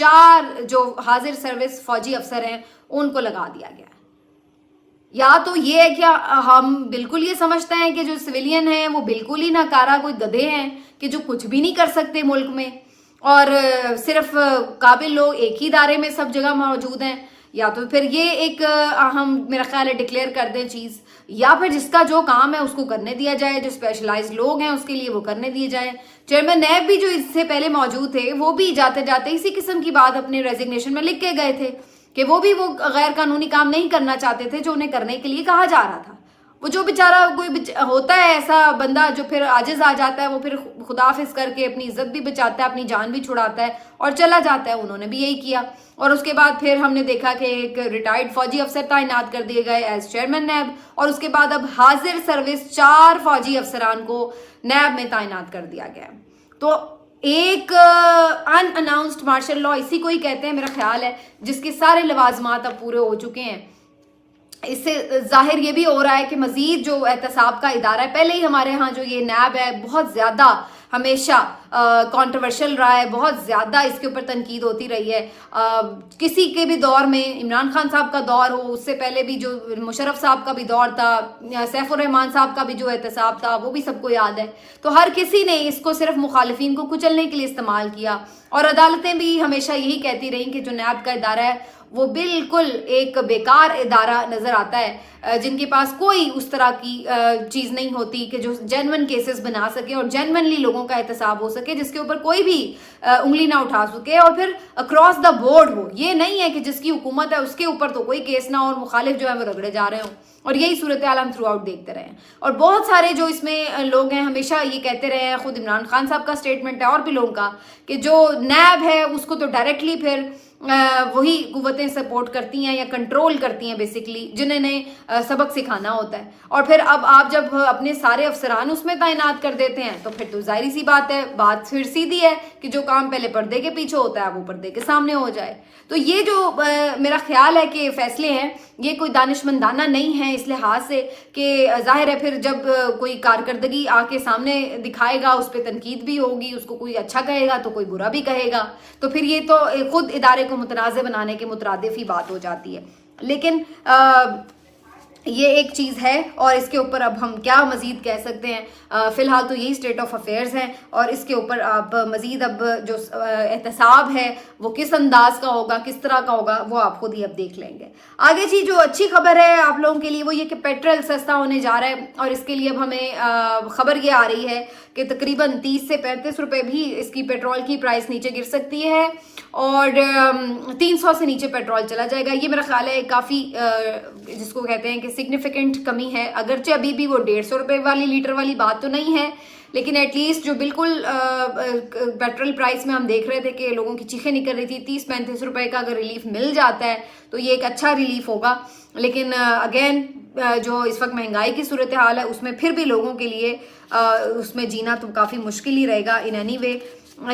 4 جو حاضر سروس فوجی افسر ہیں ان کو لگا دیا گیا ہے. یا تو یہ ہے کہ ہم بالکل یہ سمجھتے ہیں کہ جو سویلین ہیں وہ بالکل ہی ناکارہ کوئی گدھے ہیں کہ جو کچھ بھی نہیں کر سکتے ملک میں, اور صرف قابل لوگ ایک ہی ادارے میں سب جگہ موجود ہیں, یا تو پھر یہ ایک ہم میرا خیال ہے ڈکلیئر کر دیں چیز, یا پھر جس کا جو کام ہے اس کو کرنے دیا جائے, جو اسپیشلائز لوگ ہیں اس کے لیے وہ کرنے دیے جائیں. چیئرمین نیب بھی جو اس سے پہلے موجود تھے وہ بھی جاتے جاتے اسی قسم کی بات اپنے ریزگنیشن میں لکھ کے گئے تھے کہ وہ بھی وہ غیر قانونی کام نہیں کرنا چاہتے تھے جو انہیں کرنے کے لیے کہا جا رہا تھا. وہ جو بیچارہ کوئی ہوتا ہے ایسا بندہ جو پھر عاجز آ جاتا ہے, وہ پھر خداحافظ کر کے اپنی عزت بھی بچاتا ہے, اپنی جان بھی چھڑاتا ہے اور چلا جاتا ہے. انہوں نے بھی یہی کیا, اور اس کے بعد پھر ہم نے دیکھا کہ ایک ریٹائرڈ فوجی افسر تعینات کر دیے گئے ایز چیئرمین نیب, اور اس کے بعد اب حاضر سروس 4 فوجی افسران کو نیب میں تعینات کر دیا گیا. تو ایک ان اناؤنسڈ مارشل لا اسی کو ہی کہتے ہیں میرا خیال ہے, جس کے سارے لوازمات اب پورے ہو چکے ہیں. اس سے ظاہر یہ بھی ہو رہا ہے کہ مزید جو احتساب کا ادارہ ہے, پہلے ہی ہمارے ہاں جو یہ نیب ہے بہت زیادہ ہمیشہ کانٹروورشل رہا ہے, بہت زیادہ اس کے اوپر تنقید ہوتی رہی ہے. کسی کے بھی دور میں, عمران خان صاحب کا دور ہو, اس سے پہلے بھی جو مشرف صاحب کا بھی دور تھا, سیف الرحمان صاحب کا بھی جو احتساب تھا وہ بھی سب کو یاد ہے. تو ہر کسی نے اس کو صرف مخالفین کو کچلنے کے لیے استعمال کیا, اور عدالتیں بھی ہمیشہ یہی کہتی رہیں کہ جو نیب کا ادارہ ہے وہ بالکل ایک بیکار ادارہ نظر آتا ہے, جن کے پاس کوئی اس طرح کی چیز نہیں ہوتی کہ جو جینون کیسز بنا سکے اور جینونلی لوگوں کا احتساب ہو سکے, جس کے اوپر کوئی بھی انگلی نہ اٹھا سکے, اور پھر اکراس دا بورڈ ہو. یہ نہیں ہے کہ جس کی حکومت ہے اس کے اوپر تو کوئی کیس نہ ہو اور مخالف جو ہے وہ رگڑے جا رہے ہوں. اور یہی صورتحال ہم تھرو آؤٹ دیکھتے رہے ہیں. اور بہت سارے جو اس میں لوگ ہیں ہمیشہ یہ کہتے رہے ہیں, خود عمران خان صاحب کا اسٹیٹمنٹ ہے اور بھی لوگوں کا, کہ جو نیب ہے اس کو تو ڈائریکٹلی پھر وہی قوتیں سپورٹ کرتی ہیں یا کنٹرول کرتی ہیں بیسکلی, جنہیں نے سبق سکھانا ہوتا ہے. اور پھر اب آپ جب اپنے سارے افسران اس میں تعینات کر دیتے ہیں تو پھر تو ظاہری سی بات ہے, بات پھر سیدھی ہے کہ جو کام پہلے پردے کے پیچھے ہوتا ہے وہ پردے کے سامنے ہو جائے. تو یہ جو میرا خیال ہے کہ فیصلے ہیں یہ کوئی دانشمندانہ نہیں ہیں اس لحاظ سے کہ ظاہر ہے پھر جب کوئی کارکردگی آ کے سامنے دکھائے گا اس پہ تنقید بھی ہوگی, اس کو کوئی اچھا کہے گا تو کوئی برا بھی کہے گا, تو پھر یہ تو خود ادارے کو متنازع بنانے کے مترادف ہی بات ہو جاتی ہے. لیکن یہ ایک چیز ہے, اور اس کے اوپر اب ہم کیا مزید کہہ سکتے ہیں. فی الحال تو یہی اسٹیٹ آف افیئرز ہیں, اور اس کے اوپر آپ مزید اب جو احتساب ہے وہ کس انداز کا ہوگا, کس طرح کا ہوگا, وہ آپ خود ہی اب دیکھ لیں گے. آگے جی جو اچھی خبر ہے آپ لوگوں کے لیے وہ یہ کہ پیٹرول سستا ہونے جا رہا ہے, اور اس کے لیے اب ہمیں خبر یہ آ رہی ہے کہ تقریباً 30 سے 35 روپے بھی اس کی پیٹرول کی پرائس نیچے گر سکتی ہے, اور 300 سے نیچے پیٹرول چلا جائے گا. یہ میرا خیال ہے کافی جس کو کہتے ہیں کہ سگنیفیکنٹ کمی ہے, اگرچہ ابھی بھی وہ 150 روپے والی لیٹر والی بات تو نہیں ہے, لیکن ایٹ لیسٹ جو بالکل پیٹرول پرائس میں ہم دیکھ رہے تھے کہ لوگوں کی چیخیں نکل رہی تھی, 30-35 روپے کا اگر ریلیف مل جاتا ہے تو یہ ایک اچھا ریلیف ہوگا. لیکن اگین جو اس وقت مہنگائی کی صورتحال ہے اس میں پھر بھی لوگوں کے لیے اس میں جینا تو کافی مشکل ہی رہے گا ان اینی وے.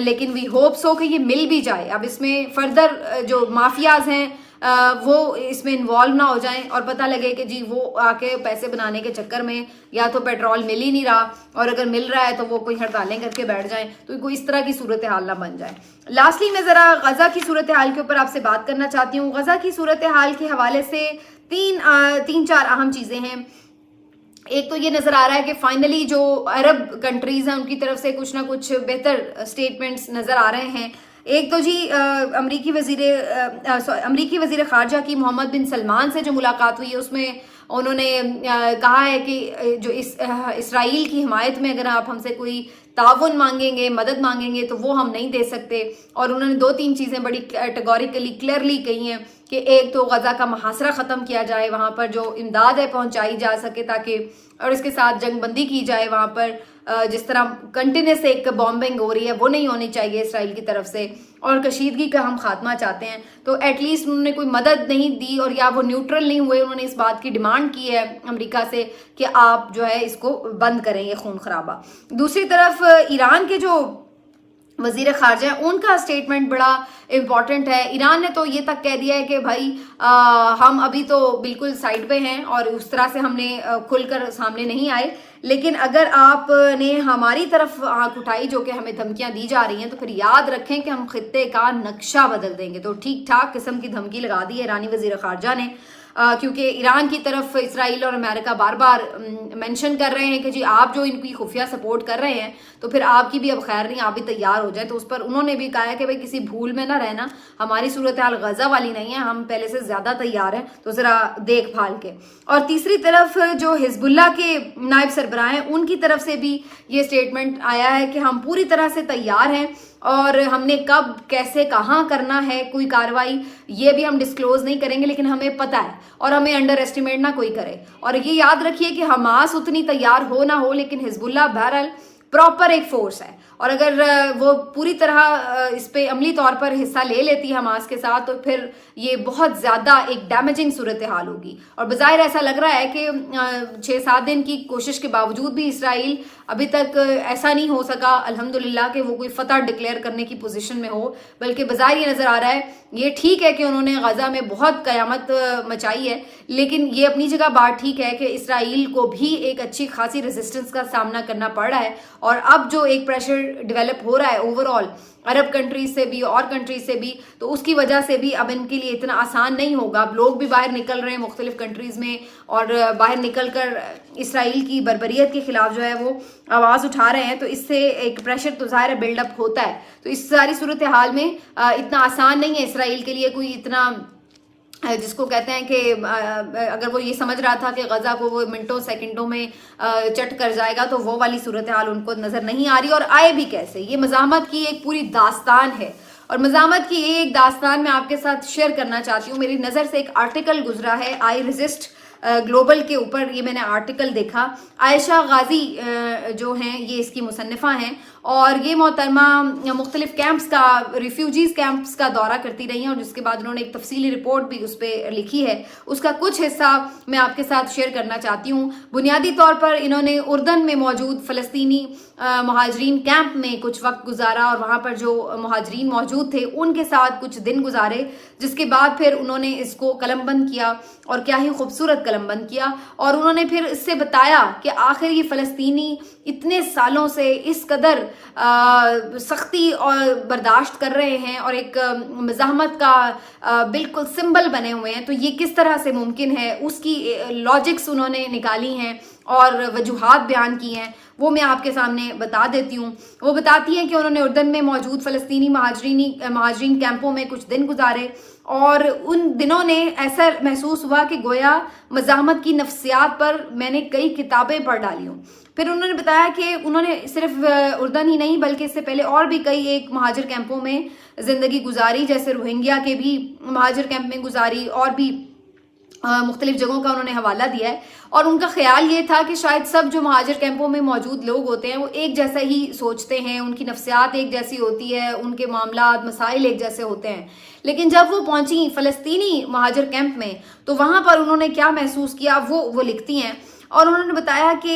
لیکن وی ہوپ سو کہ یہ مل بھی جائے. اب اس میں فردر جو مافیاز ہیں وہ اس میں انوالو نہ ہو جائیں اور پتہ لگے کہ جی وہ آ کے پیسے بنانے کے چکر میں یا تو پیٹرول مل ہی نہیں رہا, اور اگر مل رہا ہے تو وہ کوئی ہڑتالیں کر کے بیٹھ جائیں, تو کوئی اس طرح کی صورتحال نہ بن جائے. لاسٹلی میں ذرا غزہ کی صورتحال کے اوپر آپ سے بات کرنا چاہتی ہوں. غزہ کی صورتحال کے حوالے سے تین چار اہم چیزیں ہیں. ایک تو یہ نظر آ رہا ہے کہ فائنلی جو عرب کنٹریز ہیں ان کی طرف سے کچھ نہ کچھ بہتر سٹیٹمنٹس نظر آ رہے ہیں. ایک تو جی امریکی وزیر خارجہ کی محمد بن سلمان سے جو ملاقات ہوئی ہے اس میں انہوں نے کہا ہے کہ جو اسرائیل کی حمایت میں اگر آپ ہم سے کوئی تعاون مانگیں گے, مدد مانگیں گے تو وہ ہم نہیں دے سکتے. اور انہوں نے 2-3 چیزیں بڑی کیٹیگوریکلی کلیئرلی کہی ہیں کہ ایک تو غزہ کا محاصرہ ختم کیا جائے, وہاں پر جو امداد ہے پہنچائی جا سکے تاکہ, اور اس کے ساتھ جنگ بندی کی جائے وہاں پر. جس طرح کنٹینیوس ایک بامبنگ ہو رہی ہے وہ نہیں ہونی چاہیے اسرائیل کی طرف سے, اور کشیدگی کا ہم خاتمہ چاہتے ہیں. تو ایٹ لیسٹ انہوں نے کوئی مدد نہیں دی اور یا وہ نیوٹرل نہیں ہوئے, انہوں نے اس بات کی ڈیمانڈ کی ہے امریکہ سے کہ آپ جو ہے اس کو بند کریں یہ خون خرابہ. دوسری طرف ایران کے جو وزیر خارجہ ہیں ان کا سٹیٹمنٹ بڑا امپورٹنٹ ہے. ایران نے تو یہ تک کہہ دیا ہے کہ بھائی ہم ابھی تو بالکل سائڈ پہ ہیں اور اس طرح سے ہم نے کھل کر سامنے نہیں آئے, لیکن اگر آپ نے ہماری طرف آنکھ اٹھائی جو کہ ہمیں دھمکیاں دی جا رہی ہیں تو پھر یاد رکھیں کہ ہم خطے کا نقشہ بدل دیں گے. تو ٹھیک ٹھاک قسم کی دھمکی لگا دی ہے ایرانی وزیر خارجہ نے، کیونکہ ایران کی طرف اسرائیل اور امریکہ بار بار مینشن کر رہے ہیں کہ جی آپ جو ان کی خفیہ سپورٹ کر رہے ہیں تو پھر آپ کی بھی اب خیر نہیں، آپ بھی تیار ہو جائیں. تو اس پر انہوں نے بھی کہا ہے کہ بھائی کسی بھول میں نہ رہنا، ہماری صورتحال غزہ والی نہیں ہے، ہم پہلے سے زیادہ تیار ہیں، تو ذرا دیکھ بھال کے. اور تیسری طرف جو حزب اللہ کے نائب سربراہ ہیں ان کی طرف سے بھی یہ اسٹیٹمنٹ آیا ہے کہ ہم پوری طرح سے تیار ہیں اور ہم نے کب کیسے کہاں کرنا ہے کوئی کارروائی یہ بھی ہم ڈسکلوز نہیں کریں گے، لیکن ہمیں پتہ ہے اور ہمیں انڈر ایسٹیمیٹ نہ کوئی کرے. اور یہ یاد رکھیے کہ حماس اتنی تیار ہو نہ ہو لیکن حزب اللہ بہرحال پراپر ایک فورس ہے، اور اگر وہ پوری طرح اس پہ عملی طور پر حصہ لے لیتی ہے حماس کے ساتھ تو پھر یہ بہت زیادہ ایک ڈیمیجنگ صورتحال ہوگی. اور بظاہر ایسا لگ رہا ہے کہ 6-7 دن کی کوشش کے باوجود بھی اسرائیل ابھی تک ایسا نہیں ہو سکا الحمدللہ کہ وہ کوئی فتح ڈکلیئر کرنے کی پوزیشن میں ہو، بلکہ بظاہر یہ نظر آ رہا ہے یہ ٹھیک ہے کہ انہوں نے غزہ میں بہت قیامت مچائی ہے، لیکن یہ اپنی جگہ بات ٹھیک ہے کہ اسرائیل کو بھی ایک اچھی خاصی ریزسٹنس کا سامنا کرنا پڑ رہا ہے. اور اب جو ایک پریشر ڈیولپ ہو رہا ہے اوور آل عرب کنٹریز سے بھی اور کنٹریز سے بھی، تو اس کی وجہ سے بھی اب ان کے لیے اتنا آسان نہیں ہوگا. اب لوگ بھی باہر نکل رہے ہیں مختلف کنٹریز میں اور باہر نکل کر اسرائیل کی بربریت کے خلاف جو ہے وہ آواز اٹھا رہے ہیں، تو اس سے ایک پریشر تو ظاہر بلڈ اپ ہوتا ہے. تو اس ساری صورتحال میں اتنا آسان نہیں ہے اسرائیل کے لیے کوئی اتنا، جس کو کہتے ہیں کہ اگر وہ یہ سمجھ رہا تھا کہ غزہ کو وہ منٹوں سیکنڈوں میں چٹ کر جائے گا تو وہ والی صورتحال ان کو نظر نہیں آ رہی. اور آئے بھی کیسے، یہ مزاحمت کی ایک پوری داستان ہے، اور مزاحمت کی ایک داستان میں آپ کے ساتھ شیئر کرنا چاہتی ہوں. میری نظر سے ایک آرٹیکل گزرا ہے آئی ریزسٹ گلوبل کے اوپر، یہ میں نے آرٹیکل دیکھا. عائشہ غازی جو ہیں یہ اس کی مصنفہ ہیں، اور یہ محترمہ مختلف کیمپس کا، ریفیوجیز کیمپس کا دورہ کرتی رہی ہیں، اور جس کے بعد انہوں نے ایک تفصیلی رپورٹ بھی اس پہ لکھی ہے. اس کا کچھ حصہ میں آپ کے ساتھ شیئر کرنا چاہتی ہوں. بنیادی طور پر انہوں نے اردن میں موجود فلسطینی مہاجرین کیمپ میں کچھ وقت گزارا اور وہاں پر جو مہاجرین موجود تھے ان کے ساتھ کچھ دن گزارے، جس کے بعد پھر انہوں نے اس کو قلم بند کیا، اور کیا ہی خوبصورت قلم بند کیا. اور انہوں نے پھر اس سے بتایا کہ آخر یہ فلسطینی اتنے سالوں سے اس قدر سختی اور برداشت کر رہے ہیں اور ایک مزاحمت کا بالکل سمبل بنے ہوئے ہیں، تو یہ کس طرح سے ممکن ہے. اس کی لاجکس انہوں نے نکالی ہیں اور وجوہات بیان کی ہیں، وہ میں آپ کے سامنے بتا دیتی ہوں. وہ بتاتی ہیں کہ انہوں نے اردن میں موجود فلسطینی مہاجرین کیمپوں میں کچھ دن گزارے، اور ان دنوں نے ایسا محسوس ہوا کہ گویا مزاحمت کی نفسیات پر میں نے کئی کتابیں پڑھ ڈالی ہوں. پھر انہوں نے بتایا کہ انہوں نے صرف اردن ہی نہیں بلکہ اس سے پہلے اور بھی کئی ایک مہاجر کیمپوں میں زندگی گزاری، جیسے روہنگیا کے بھی مہاجر کیمپ میں گزاری، اور بھی مختلف جگہوں کا انہوں نے حوالہ دیا ہے. اور ان کا خیال یہ تھا کہ شاید سب جو مہاجر کیمپوں میں موجود لوگ ہوتے ہیں وہ ایک جیسا ہی سوچتے ہیں، ان کی نفسیات ایک جیسی ہوتی ہے، ان کے معاملات مسائل ایک جیسے ہوتے ہیں. لیکن جب وہ پہنچی فلسطینی مہاجر کیمپ میں تو وہاں پر انہوں نے کیا محسوس کیا وہ لکھتی ہیں. اور انہوں نے بتایا کہ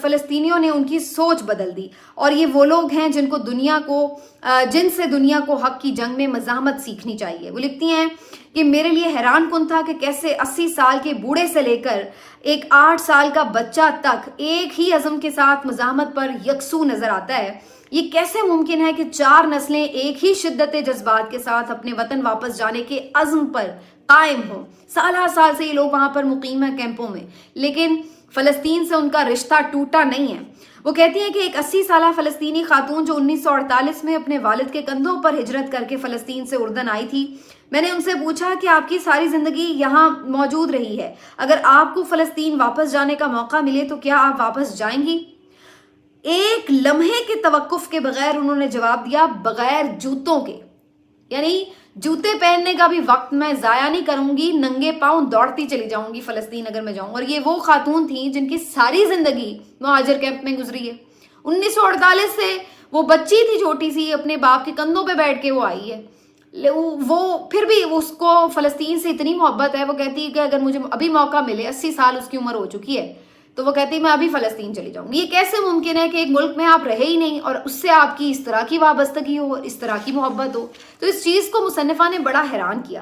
فلسطینیوں نے ان کی سوچ بدل دی، اور یہ وہ لوگ ہیں جن سے دنیا کو حق کی جنگ میں مزاحمت سیکھنی چاہیے. وہ لکھتی ہیں کہ میرے لیے حیران کن تھا کہ کیسے 80 سال کے بوڑھے سے لے کر ایک 8 سال کا بچہ تک ایک ہی عزم کے ساتھ مزاحمت پر یکسو نظر آتا ہے. یہ کیسے ممکن ہے کہ 4 نسلیں ایک ہی شدت جذبات کے ساتھ اپنے وطن واپس جانے کے عزم پر قائم ہوں. سال سے یہ لوگ وہاں پر مقیم ہیں کیمپوں میں، لیکن فلسطین سے ان کا رشتہ ٹوٹا نہیں ہے. وہ کہتی ہیں کہ ایک 80 سالہ فلسطینی خاتون جو 1948 میں اپنے والد کے کندھوں پر ہجرت کر کے فلسطین سے اردن آئی تھی، میں نے ان سے پوچھا کہ آپ کی ساری زندگی یہاں موجود رہی ہے، اگر آپ کو فلسطین واپس جانے کا موقع ملے تو کیا آپ واپس جائیں گی؟ ایک لمحے کے توقف کے بغیر انہوں نے جواب دیا، بغیر جوتوں کے، یعنی جوتے پہننے کا بھی وقت میں ضائع نہیں کروں گی، ننگے پاؤں دوڑتی چلی جاؤں گی فلسطین اگر میں جاؤں. اور یہ وہ خاتون تھیں جن کی ساری زندگی مہاجر کیمپ میں گزری ہے. 1948 سے وہ بچی تھی چھوٹی سی، اپنے باپ کے کندھوں پہ بیٹھ کے وہ آئی ہے. وہ پھر بھی اس کو فلسطین سے اتنی محبت ہے، وہ کہتی ہے کہ اگر مجھے ابھی موقع ملے، 80 سال اس کی عمر ہو چکی ہے، تو وہ کہتی ہے میں ابھی فلسطین چلی جاؤں گی. یہ کیسے ممکن ہے کہ ایک ملک میں آپ رہے ہی نہیں اور اس سے آپ کی اس طرح کی وابستگی ہو، اس طرح کی محبت ہو؟ تو اس چیز کو مصنفہ نے بڑا حیران کیا.